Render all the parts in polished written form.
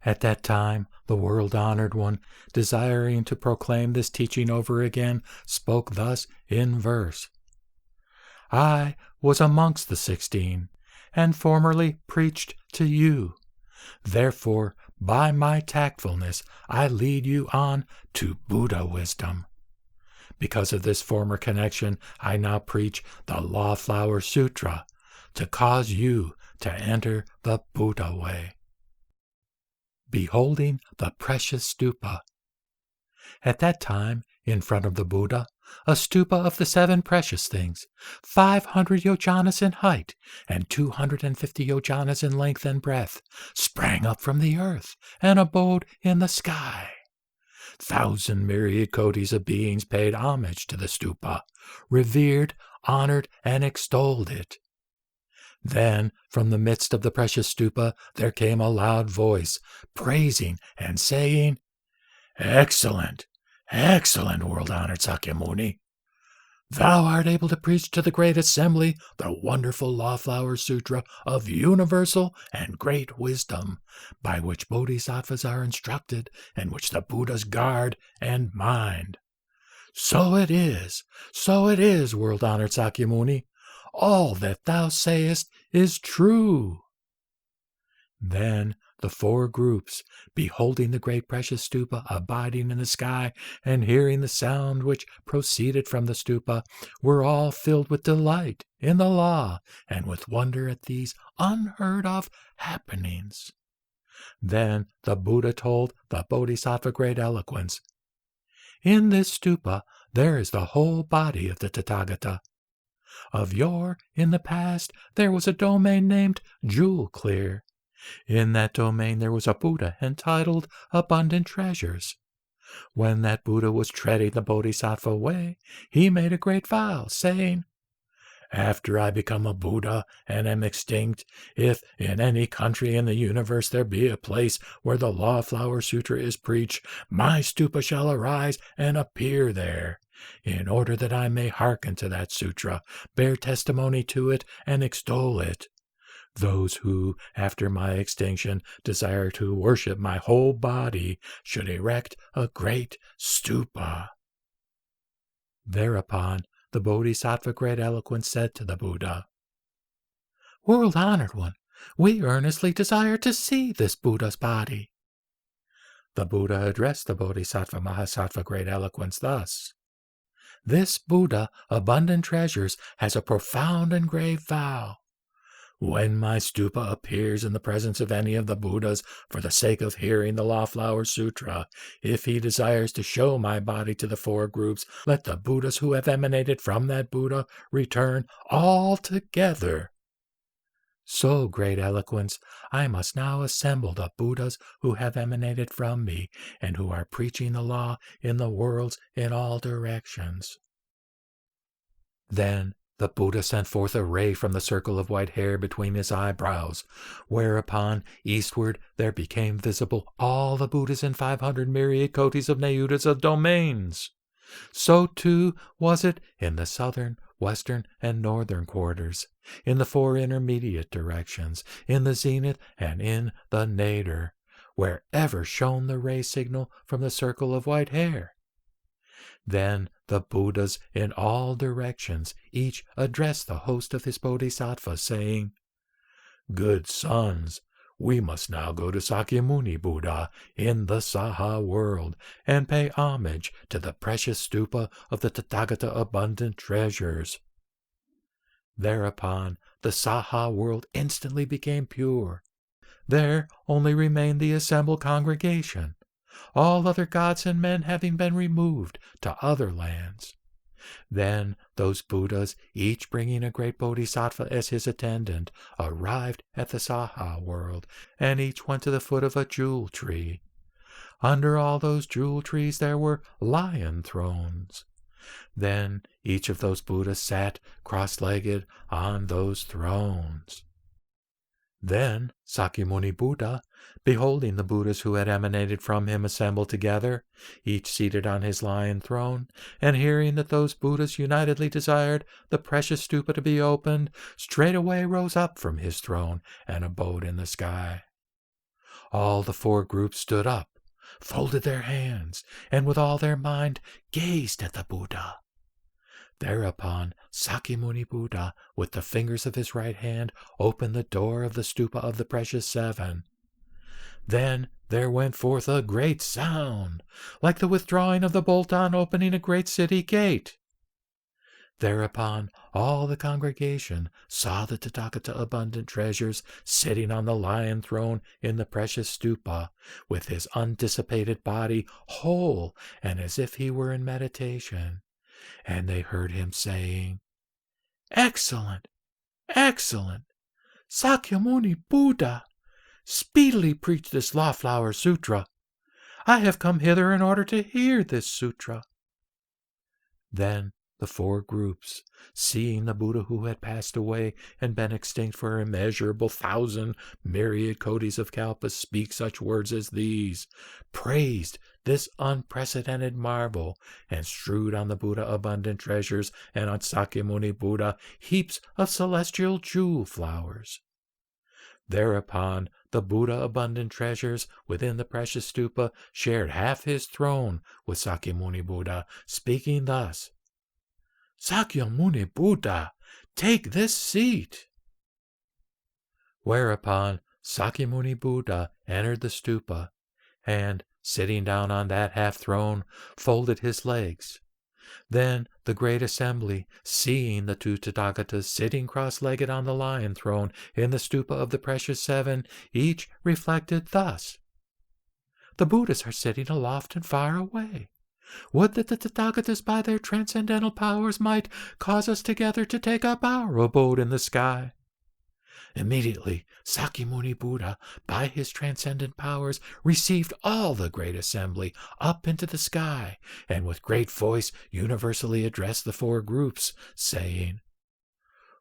At that time, the world-honored one, desiring to proclaim this teaching over again, spoke thus in verse. I was amongst the 16, and formerly preached to you. Therefore, by my tactfulness, I lead you on to Buddha wisdom. Because of this former connection, I now preach the Law-Flower Sutra to cause you to enter the Buddha way. Beholding the precious stupa. At that time, in front of the Buddha, a stupa of the 7 precious things, 500 yojanas in height and 250 yojanas in length and breadth, sprang up from the earth and abode in the sky. 1,000 myriad kotis of beings paid homage to the stupa, revered, honored, and extolled it. Then, from the midst of the precious stupa, there came a loud voice, praising and saying, Excellent, excellent, world-honored Sakyamuni! Thou art able to preach to the great assembly the wonderful Law-Flower Sutra of universal and great wisdom, by which bodhisattvas are instructed, and which the Buddhas guard and mind. So it is, world-honored Sakyamuni. All that thou sayest is true. Then the 4 groups, beholding the great precious stupa abiding in the sky and hearing the sound which proceeded from the stupa, were all filled with delight in the law and with wonder at these unheard-of happenings. Then the Buddha told the bodhisattva great eloquence, In this stupa there is the whole body of the Tathagata. Of yore, in the past, there was a domain named Jewel Clear. In that domain there was a Buddha entitled Abundant Treasures. When that Buddha was treading the bodhisattva way, he made a great vow, saying, After I become a Buddha and am extinct, if in any country in the universe there be a place where the Law-Flower Sutra is preached, my stupa shall arise and appear there, in order that I may hearken to that sutra, bear testimony to it, and extol it. Those who, after my extinction, desire to worship my whole body should erect a great stupa. Thereupon the Bodhisattva Great Eloquence said to the Buddha, World-honored one, we earnestly desire to see this Buddha's body. The Buddha addressed the Bodhisattva Mahasattva Great Eloquence thus, This Buddha, Abundant Treasures, has a profound and grave vow. When my stupa appears in the presence of any of the Buddhas for the sake of hearing the Law-Flower Sutra, if he desires to show my body to the 4 groups, let the Buddhas who have emanated from that Buddha return all together. So, Great Eloquence, I must now assemble the Buddhas who have emanated from me and who are preaching the law in the worlds in all directions. Then the Buddha sent forth a ray from the circle of white hair between his eyebrows, whereupon eastward there became visible all the Buddhas in 500 myriad kotis of Nayutas of domains. So too was it in the southern, western, and northern quarters, in the 4 intermediate directions, in the zenith, and in the nadir, wherever shone the ray signal from the circle of white hair. Then the Buddhas in all directions each addressed the host of his bodhisattvas, saying, Good sons, we must now go to Sakyamuni Buddha in the Saha world and pay homage to the precious stupa of the Tathagata Abundant Treasures. Thereupon the Saha world instantly became pure. There only remained the assembled congregation, all other gods and men having been removed to other lands. Then those Buddhas, each bringing a great bodhisattva as his attendant, arrived at the Saha world, and each went to the foot of a jewel tree. Under all those jewel trees there were lion thrones. Then each of those Buddhas sat cross-legged on those thrones. Then Sakyamuni Buddha, beholding the Buddhas who had emanated from him assembled together, each seated on his lion throne, and hearing that those Buddhas unitedly desired the precious stupa to be opened, straightway rose up from his throne and abode in the sky. All the four groups stood up, folded their hands, and with all their mind gazed at the Buddha. Thereupon Sakyamuni Buddha, with the fingers of his right hand, opened the door of the stupa of the precious seven. Then there went forth a great sound, like the withdrawing of the bolt on opening a great city gate. Thereupon all the congregation saw the Tathagata Abundant Treasures sitting on the lion throne in the precious stupa, with his undissipated body whole and as if he were in meditation. And they heard him saying, "Excellent! Excellent! Sakyamuni Buddha! Speedily preach this Law-Flower Sutra. I have come hither in order to hear this sutra." Then the four groups, seeing the Buddha who had passed away and been extinct for immeasurable myriad kotis of kalpas, speak such words as these, praised this unprecedented marvel, and strewed on the Buddha abundant treasures and on Sakyamuni Buddha heaps of celestial jewel flowers. Thereupon the Buddha abundant treasures within the precious stupa shared half his throne with Sakyamuni Buddha, speaking thus, "Sakyamuni Buddha, take this seat." Whereupon Sakyamuni Buddha entered the stupa, and, sitting down on that half-throne, folded his legs. Then the great assembly, seeing the two Tathagatas sitting cross-legged on the lion throne in the stupa of the precious seven, each reflected thus, "The Buddhas are sitting aloft and far away. Would that the Tathagatas by their transcendental powers might cause us together to take up our abode in the sky." Immediately Sakyamuni Buddha, by his transcendent powers, received all the great assembly up into the sky, and with great voice universally addressed the four groups, saying,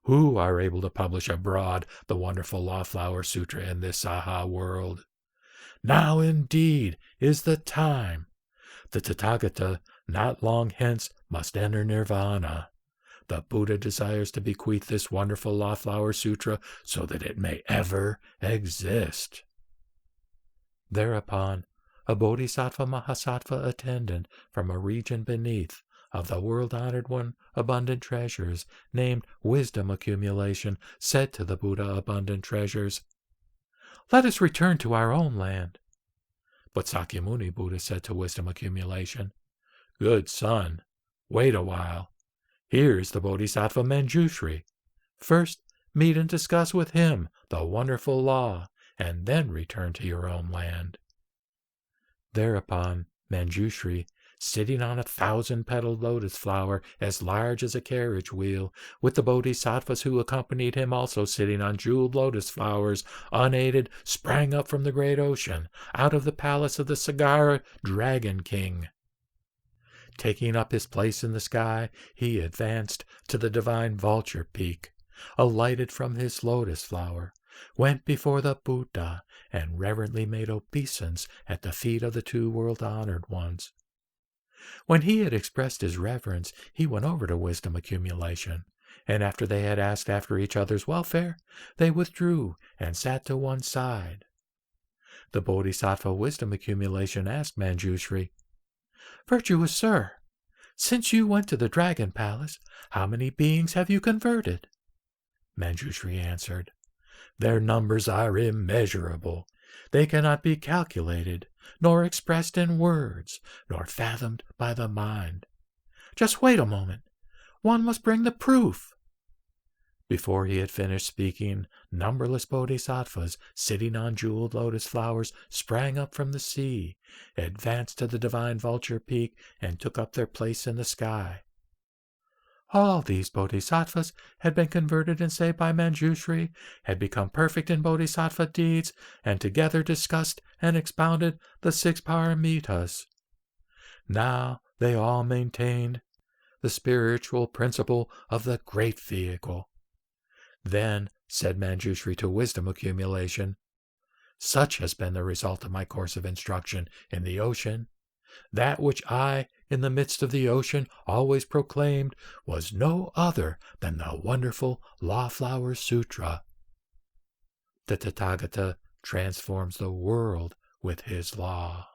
"Who are able to publish abroad the wonderful Law-Flower Sutra in this Saha world? Now indeed is the time. The Tathagata not long hence must enter nirvana. The Buddha desires to bequeath this wonderful Law-Flower Sutra so that it may ever exist." Thereupon a bodhisattva mahasattva attendant from a region beneath of the world-honored one abundant treasures, named Wisdom Accumulation, said to the Buddha abundant treasures, "Let us return to our own land." But Sakyamuni Buddha said to Wisdom Accumulation, "Good son, wait a while. Here is the Bodhisattva Manjushri. First, meet and discuss with him the wonderful law, and then return to your own land." Thereupon Manjushri, sitting on 1,000-petaled lotus flower as large as a carriage wheel, with the bodhisattvas who accompanied him also sitting on jeweled lotus flowers, unaided, sprang up from the great ocean, out of the palace of the Sagara Dragon King. Taking up his place in the sky, he advanced to the divine vulture peak, alighted from his lotus flower, went before the Buddha, and reverently made obeisance at the feet of the two world-honored ones. When he had expressed his reverence, he went over to Wisdom Accumulation, and after they had asked after each other's welfare, they withdrew and sat to one side. The Bodhisattva Wisdom Accumulation asked Manjushri, "Virtuous sir, since you went to the Dragon Palace, how many beings have you converted?" Manjushri answered, "Their numbers are immeasurable. They cannot be calculated, nor expressed in words, nor fathomed by the mind." "Just wait a moment. One must bring the proof." Before he had finished speaking, numberless bodhisattvas sitting on jeweled lotus flowers sprang up from the sea, advanced to the divine vulture peak, and took up their place in the sky. All these bodhisattvas had been converted and saved by Manjushri, had become perfect in bodhisattva deeds, and together discussed and expounded the 6 paramitas. Now they all maintained the spiritual principle of the great vehicle. Then said Manjushri to Wisdom Accumulation, "Such has been the result of my course of instruction in the ocean. That which I, in the midst of the ocean, always proclaimed was no other than the wonderful Law-Flower Sutra." The Tathagata transforms the world with his law.